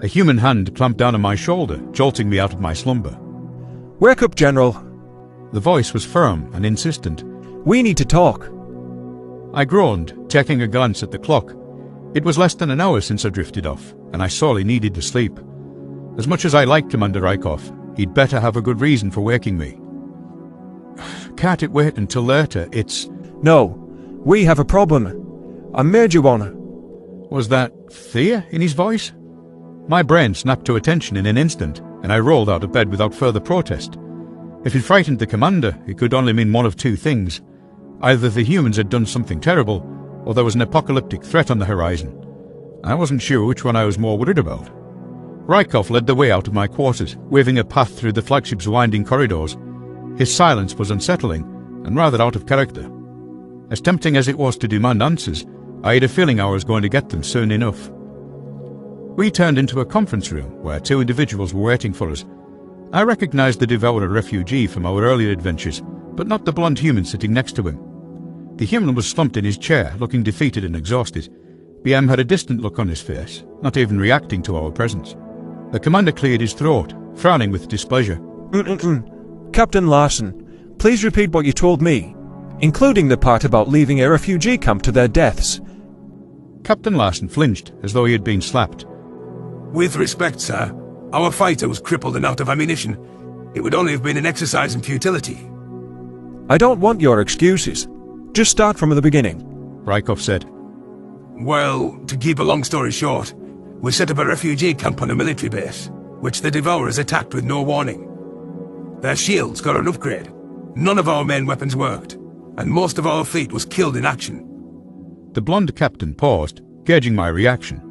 A human hand clamped down on my shoulder, jolting me out of my slumber. "Wake up, General." The voice was firm and insistent. "We need to talk." I groaned, taking a glance at the clock. It was less than an hour since I drifted off, and I sorely needed to sleep. As much as I liked Commander Rykov, he'd better have a good reason for waking me. Can't it wait until later? No, we have a problem. A major one. Was that fear in his voice? My brain snapped to attention in an instant, and I rolled out of bed without further protest. If it frightened the commander, it could only mean one of two things. Either the humans had done something terrible, or there was an apocalyptic threat on the horizon. I wasn't sure which one I was more worried about. Rykov led the way out of my quarters, waving a path through the flagship's winding corridors. His silence was unsettling, and rather out of character. As tempting as it was to demand answers, I had a feeling I was going to get them soon enough. We turned into a conference room where two individuals were waiting for us. I recognized the Devourer refugee from our earlier adventures, but not the blonde human sitting next to him. The human was slumped in his chair, looking defeated and exhausted. BM had a distant look on his face, not even reacting to our presence. The commander cleared his throat, frowning with displeasure. Captain Larson, please repeat what you told me, including the part about leaving a refugee camp to their deaths. Captain Larson flinched, as though he had been slapped. With respect, sir, our fighter was crippled and out of ammunition. It would only have been an exercise in futility. I don't want your excuses. Just start from the beginning, Rykov said. Well, to keep a long story short, we set up a refugee camp on a military base, which the Devourers attacked with no warning. Their shields got an upgrade. None of our main weapons worked, and most of our fleet was killed in action. The blonde captain paused, gauging my reaction.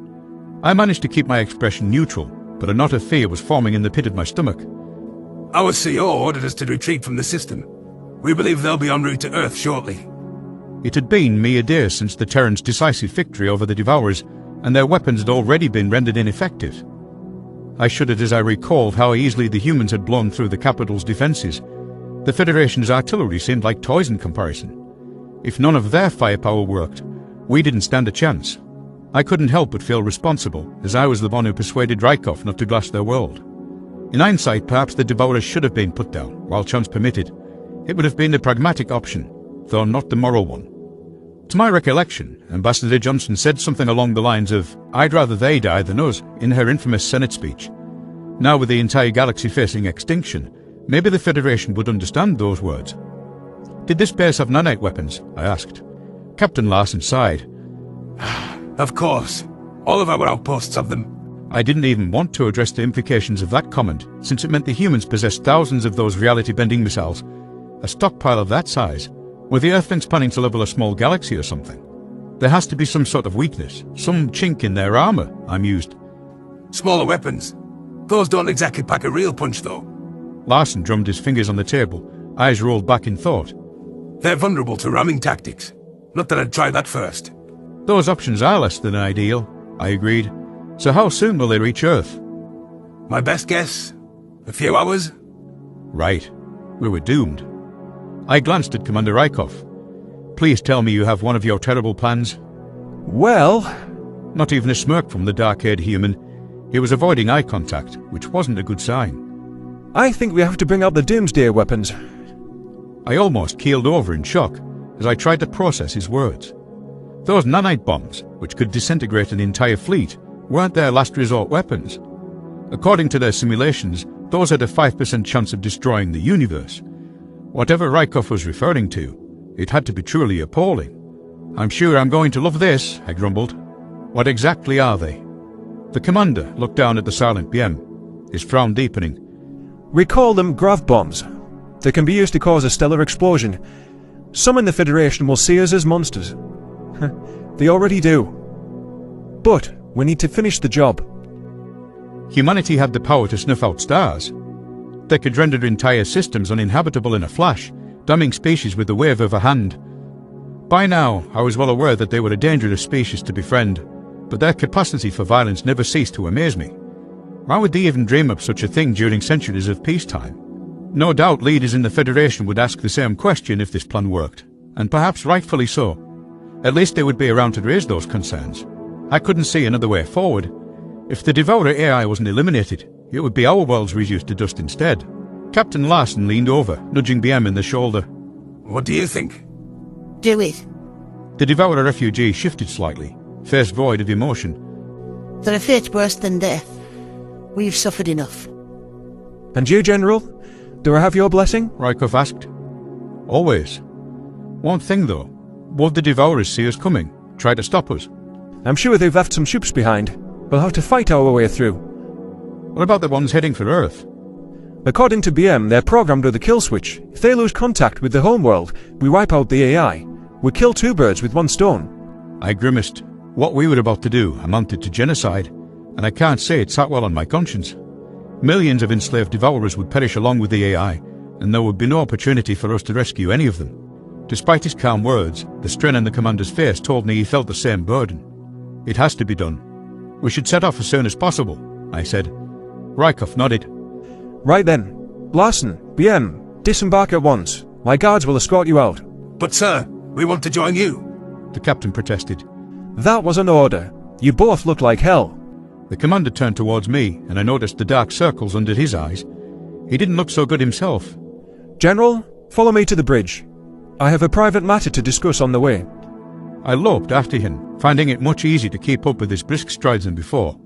I managed to keep my expression neutral, but a knot of fear was forming in the pit of my stomach. Our CO ordered us to retreat from the system. We believe they'll be en route to Earth shortly. It had been mere days since the Terrans' decisive victory over the Devourers, and their weapons had already been rendered ineffective. I shuddered as I recalled how easily the humans had blown through the capital's defences. The Federation's artillery seemed like toys in comparison. If none of their firepower worked, we didn't stand a chance. I couldn't help but feel responsible, as I was the one who persuaded Rykov not to glass their world. In hindsight, perhaps the Devourers should have been put down, while chance permitted. It would have been the pragmatic option, though not the moral one. To my recollection, Ambassador Johnson said something along the lines of, "I'd rather they die than us," in her infamous Senate speech. Now with the entire galaxy facing extinction, maybe the Federation would understand those words. Did this base have nanite weapons? I asked. Captain Larson sighed. Of course. All of our outposts have them. I didn't even want to address the implications of that comment, since it meant the humans possessed thousands of those reality-bending missiles. A stockpile of that size. Were the Earthlings planning to level a small galaxy or something? There has to be some sort of weakness, some chink in their armor, I mused. Smaller weapons. Those don't exactly pack a real punch, though. Larson drummed his fingers on the table, eyes rolled back in thought. They're vulnerable to ramming tactics. Not that I'd try that first. Those options are less than ideal, I agreed. So how soon will they reach Earth? My best guess? A few hours? Right. We were doomed. I glanced at Commander Rykov. Please tell me you have one of your terrible plans. Well... Not even a smirk from the dark-haired human. He was avoiding eye contact, which wasn't a good sign. I think we have to bring out the doomsday weapons. I almost keeled over in shock as I tried to process his words. Those nanite bombs, which could disintegrate an entire fleet, weren't their last resort weapons. According to their simulations, those had a 5% chance of destroying the universe. Whatever Rykov was referring to, it had to be truly appalling. "I'm sure I'm going to love this," I grumbled. "What exactly are they?" The commander looked down at the silent BM, his frown deepening. We call them grav bombs. They can be used to cause a stellar explosion. Some in the Federation will see us as monsters. They already do. But we need to finish the job. Humanity had the power to snuff out stars. They could render entire systems uninhabitable in a flash, damning species with the wave of a hand. By now, I was well aware that they were a dangerous species to befriend, but their capacity for violence never ceased to amaze me. Why would they even dream up such a thing during centuries of peacetime? No doubt leaders in the Federation would ask the same question if this plan worked, and perhaps rightfully so. At least they would be around to raise those concerns. I couldn't see another way forward. If the Devourer AI wasn't eliminated, it would be our worlds reduced to dust instead. Captain Larson leaned over, nudging BM in the shoulder. What do you think? Do it. The Devourer refugee shifted slightly, face void of emotion. There are fates worse than death. We've suffered enough. And you, General? Do I have your blessing? Rykov asked. Always. One thing though, won't the Devourers see us coming, try to stop us? I'm sure they've left some ships behind. We'll have to fight our way through. What about the ones heading for Earth? According to BM, they're programmed with a kill switch. If they lose contact with the homeworld, we wipe out the AI. We kill two birds with one stone. I grimaced. What we were about to do amounted to genocide, and I can't say it sat well on my conscience. Millions of enslaved Devourers would perish along with the AI, and there would be no opportunity for us to rescue any of them. Despite his calm words, the strain on the commander's face told me he felt the same burden. It has to be done. We should set off as soon as possible, I said. Rykov nodded. Right then. Larson, BM, disembark at once. My guards will escort you out. But sir, we want to join you. The captain protested. That was an order. You both look like hell. The commander turned towards me, and I noticed the dark circles under his eyes. He didn't look so good himself. General, follow me to the bridge. I have a private matter to discuss on the way. I loped after him, finding it much easier to keep up with his brisk strides than before.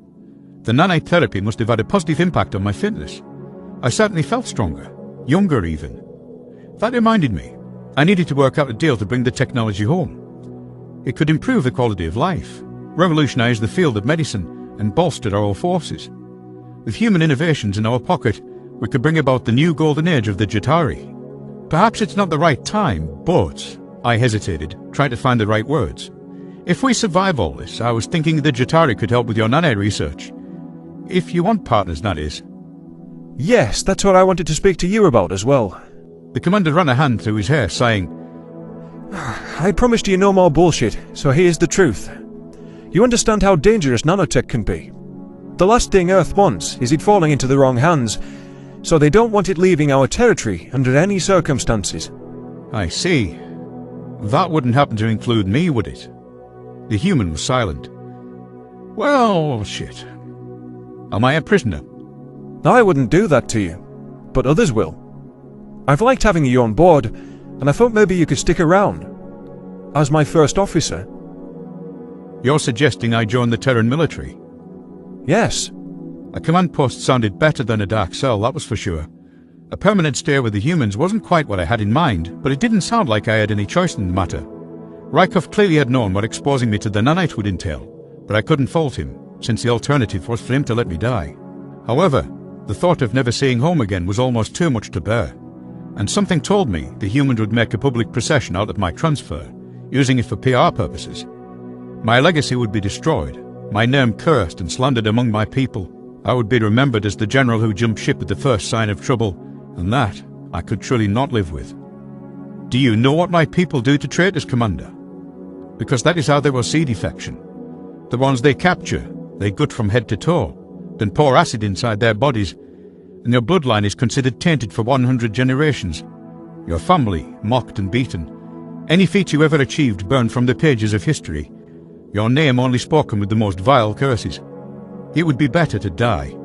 The nanite therapy must have had a positive impact on my fitness. I certainly felt stronger, younger even. That reminded me, I needed to work out a deal to bring the technology home. It could improve the quality of life, revolutionize the field of medicine, and bolster our forces. With human innovations in our pocket, we could bring about the new golden age of the Jatari. Perhaps it's not the right time, but... I hesitated, trying to find the right words. If we survive all this, I was thinking the Jatari could help with your nano research. If you want partners, that is. Yes, that's what I wanted to speak to you about as well. The commander ran a hand through his hair, sighing. I promised you no more bullshit, so here's the truth. You understand how dangerous nanotech can be. The last thing Earth wants is it falling into the wrong hands, so they don't want it leaving our territory under any circumstances. I see. That wouldn't happen to include me, would it? The human was silent. Well, shit. Am I a prisoner? I wouldn't do that to you, but others will. I've liked having you on board, and I thought maybe you could stick around. As my first officer. You're suggesting I join the Terran military? Yes. A command post sounded better than a dark cell, that was for sure. A permanent stay with the humans wasn't quite what I had in mind, but it didn't sound like I had any choice in the matter. Rykov clearly had known what exposing me to the nanite would entail, but I couldn't fault him, since the alternative was for him to let me die. However, the thought of never seeing home again was almost too much to bear, and something told me the humans would make a public procession out of my transfer, using it for PR purposes. My legacy would be destroyed, my name cursed and slandered among my people. I would be remembered as the general who jumped ship at the first sign of trouble, and that I could truly not live with. Do you know what my people do to traitors, Commander? Because that is how they will see defection. The ones they capture, they gut from head to toe, then pour acid inside their bodies, and your bloodline is considered tainted for 100 generations. Your family mocked and beaten. Any feat you ever achieved burned from the pages of history. Your name only spoken with the most vile curses. It would be better to die.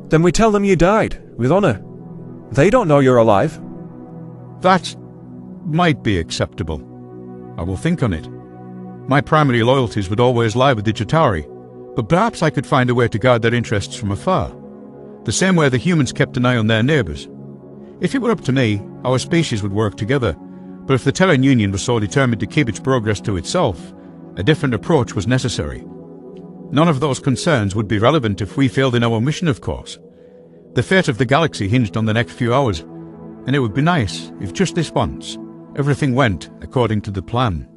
Then we tell them you died, with honor. They don't know you're alive. That might be acceptable. I will think on it. My primary loyalties would always lie with the Jatari, but perhaps I could find a way to guard their interests from afar, the same way the humans kept an eye on their neighbours. If it were up to me, our species would work together, but if the Terran Union was so determined to keep its progress to itself, a different approach was necessary. None of those concerns would be relevant if we failed in our mission, of course. The fate of the galaxy hinged on the next few hours, and it would be nice if just this once, everything went according to the plan.